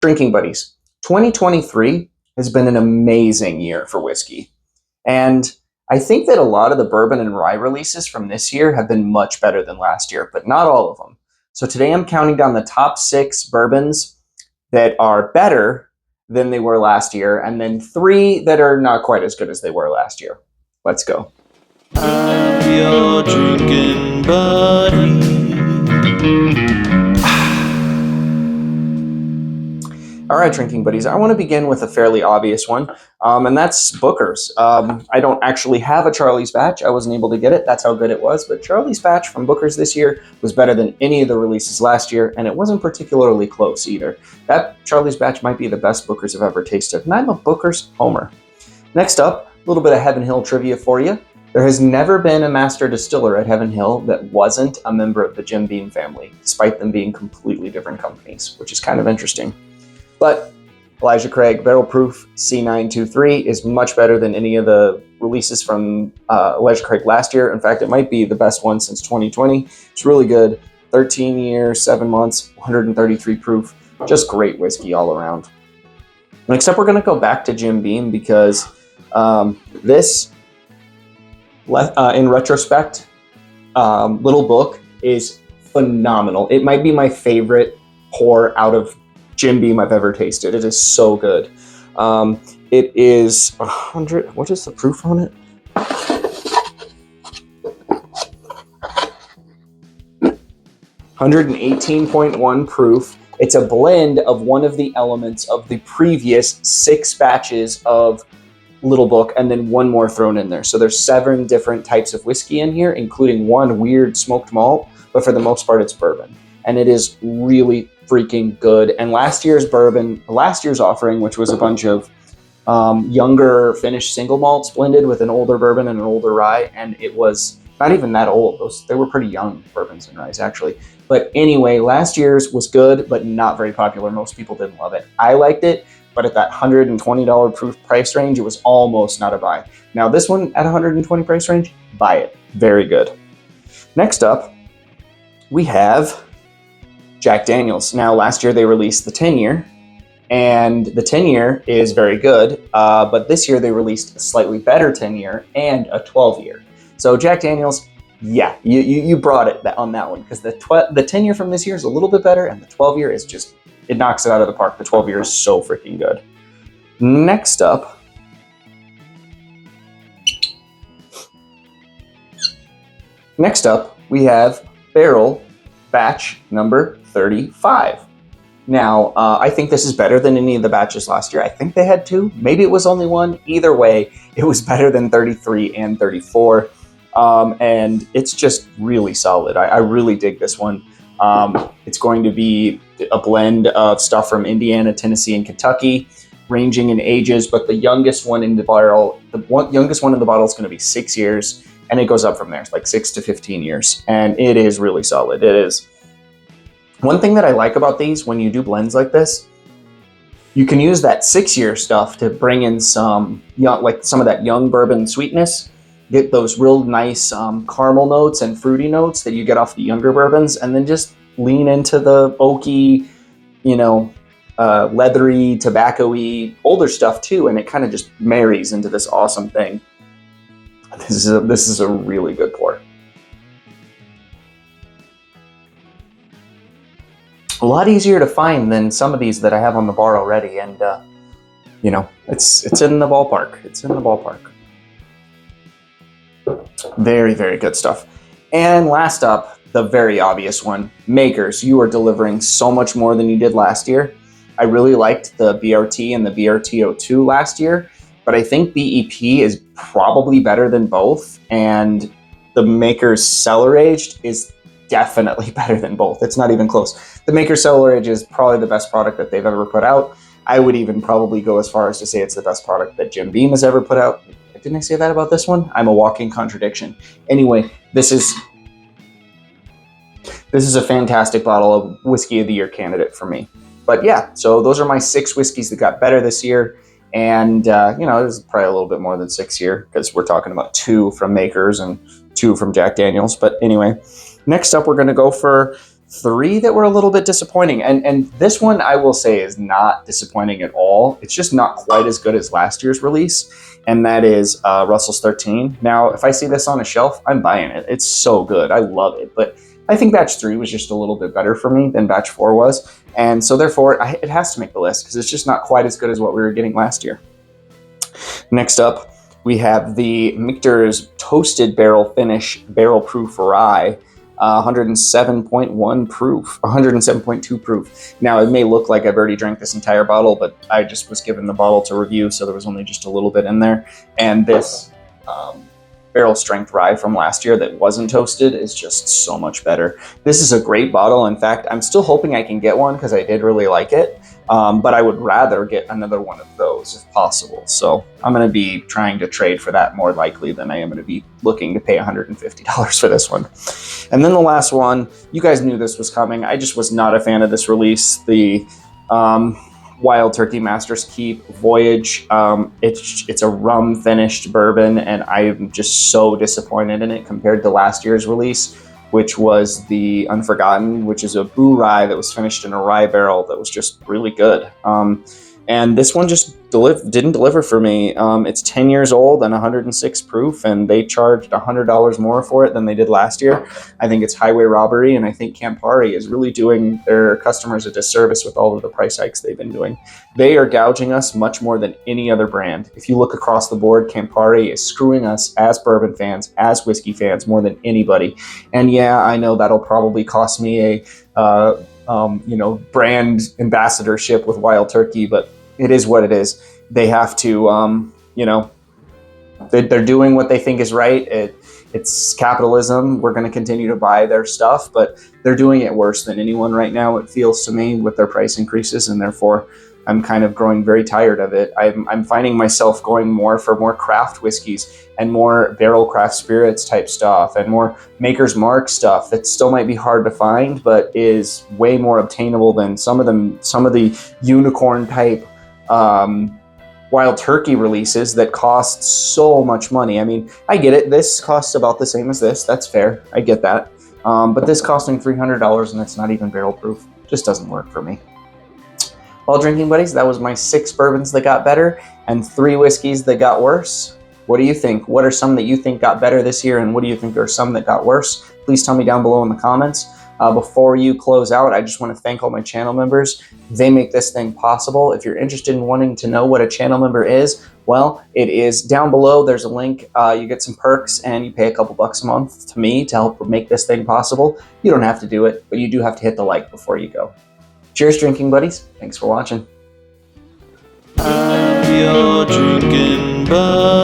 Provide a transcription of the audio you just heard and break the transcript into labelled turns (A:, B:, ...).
A: Drinking buddies, 2023 has been an amazing year for whiskey. And I think that a lot of the bourbon and rye releases from this year have been much better than last year, but not all of them. So today I'm counting down the top 6 bourbons that are better than they were last year, and then 3 that are not quite as good as they were last year. Let's go.
B: I'm your drinking buddy.
A: All right, drinking buddies, I want to begin with a fairly obvious one, and that's Booker's. I don't actually have a Charlie's Batch. I wasn't able to get it. That's how good it was. But Charlie's Batch from Booker's this year was better than any of the releases last year, and it wasn't particularly close either. That Charlie's Batch might be the best Booker's I've ever tasted, and I'm a Booker's homer. Next up, a little bit of Heaven Hill trivia for you. There has never been a master distiller at Heaven Hill that wasn't a member of the Jim Beam family, despite them being completely different companies, which is kind of interesting. But Elijah Craig Barrel Proof C923 is much better than any of the releases from Elijah Craig last year. In fact, it might be the best one since 2020. It's really good. 13 years, 7 months, 133 proof. Just great whiskey all around. Except we're going to go back to Jim Beam because this, in retrospect, little book is phenomenal. It might be my favorite pour out of Jim Beam I've ever tasted. It is so good. It is 100. What is the proof on it? 118.1 proof. It's a blend of one of the elements of the previous 6 batches of Little Book, and then one more thrown in there. So there's 7 different types of whiskey in here, including one weird smoked malt, but for the most part, it's bourbon. And it is really freaking good. And last year's offering, which was a bunch of younger finished single malts blended with an older bourbon and an older rye, and it was not even that old. They were pretty young bourbons and ryes, actually. But anyway, last year's was good, but not very popular. Most people didn't love it. I liked it, but at that $120 proof price range, it was almost not a buy. Now this one at $120 price range, buy it. Very good. Next up, we have Jack Daniel's. Now, last year they released the 10-year, and the 10-year is very good, but this year they released a slightly better 10-year and a 12-year. So Jack Daniel's, yeah, you brought it on that one, because the 10-year from this year is a little bit better, and the 12-year is just, it knocks it out of the park. The 12-year is so freaking good. Next up, we have Barrel Batch number 35. Now, I think this is better than any of the batches last year. I think they had 2. Maybe it was only 1. Either way, it was better than 33 and 34. And it's just really solid. I really dig this one. It's going to be a blend of stuff from Indiana, Tennessee, and Kentucky, ranging in ages, but the youngest one in the bottle, is going to be 6 years, and it goes up from there. It's like 6 to 15 years, and it is really solid. It is. One thing that I like about these, when you do blends like this, you can use that 6-year stuff to bring in some of that young bourbon sweetness, get those real nice caramel notes and fruity notes that you get off the younger bourbons, and then just lean into the oaky, leathery, tobacco-y, older stuff too, and it kind of just marries into this awesome thing. This is a really good pour. A lot easier to find than some of these that I have on the bar already, and it's in the ballpark. It's in the ballpark. Very, very good stuff. And last up, the very obvious one, Makers. You are delivering so much more than you did last year. I really liked the BRT and the BRT02 last year, but I think BEP is probably better than both, and the Makers Cellar Aged is definitely better than both. It's not even close. The Makers Cellar Aged is probably the best product that they've ever put out. I would even probably go as far as to say it's the best product that Jim Beam has ever put out. Didn't I say that about this one? I'm a walking contradiction. Anyway, this is a fantastic bottle of Whiskey of the Year candidate for me. But yeah, so those are my 6 whiskeys that got better this year. And, this is probably a little bit more than 6 here, because we're talking about 2 from Makers and 2 from Jack Daniel's. But anyway, next up, we're going to go for 3 that were a little bit disappointing. And this one, I will say, is not disappointing at all. It's just not quite as good as last year's release, and that is Russell's 13. Now, if I see this on a shelf, I'm buying it. It's so good. I love it. But I think batch 3 was just a little bit better for me than batch 4 was. And so therefore, it has to make the list because it's just not quite as good as what we were getting last year. Next up, we have the Michter's Toasted Barrel Finish Barrel Proof Rye, 107.1 proof, 107.2 proof. Now, it may look like I've already drank this entire bottle, but I just was given the bottle to review, so there was only just a little bit in there. And this barrel strength rye from last year that wasn't toasted is just so much better. This is a great bottle. In fact, I'm still hoping I can get one because I did really like it. But I would rather get another one of those if possible. So I'm going to be trying to trade for that more likely than I am going to be looking to pay $150 for this one. And then the last one, you guys knew this was coming. I just was not a fan of this release. The Wild Turkey Master's Keep Voyage. It's a rum finished bourbon, and I'm just so disappointed in it compared to last year's release, which was the Unforgotten, which is a Boo rye that was finished in a rye barrel that was just really good. And this one just didn't deliver for me. It's 10 years old and 106 proof, and they charged $100 more for it than they did last year. I think it's highway robbery, and I think Campari is really doing their customers a disservice with all of the price hikes they've been doing. They are gouging us much more than any other brand. If you look across the board, Campari is screwing us as bourbon fans, as whiskey fans, more than anybody. And yeah, I know that'll probably cost me a brand ambassadorship with Wild Turkey, but it is what it is. They have to, they're doing what they think is right. It's capitalism. We're going to continue to buy their stuff, but they're doing it worse than anyone right now, it feels to me, with their price increases, and therefore I'm kind of growing very tired of it. I'm finding myself going more for more craft whiskeys and more barrel craft spirits type stuff and more Maker's Mark stuff that still might be hard to find, but is way more obtainable than some of the unicorn type Wild Turkey releases that cost so much money. I mean, I get it. This costs about the same as this. That's fair. I get that. But this costing $300 and it's not even barrel proof just doesn't work for me. Well, drinking buddies, that was my 6 bourbons that got better and 3 whiskeys that got worse. What do you think? What are some that you think got better this year, and what do you think are some that got worse? Please tell me down below in the comments. Before you close out, I just want to thank all my channel members. They make this thing possible. If you're interested in wanting to know what a channel member is, well, it is down below. There's a link. You get some perks, and you pay a couple bucks a month to me to help make this thing possible. You don't have to do it, but you do have to hit the like before you go. Cheers, drinking buddies. Thanks for watching.
B: I'm your drinking buddy.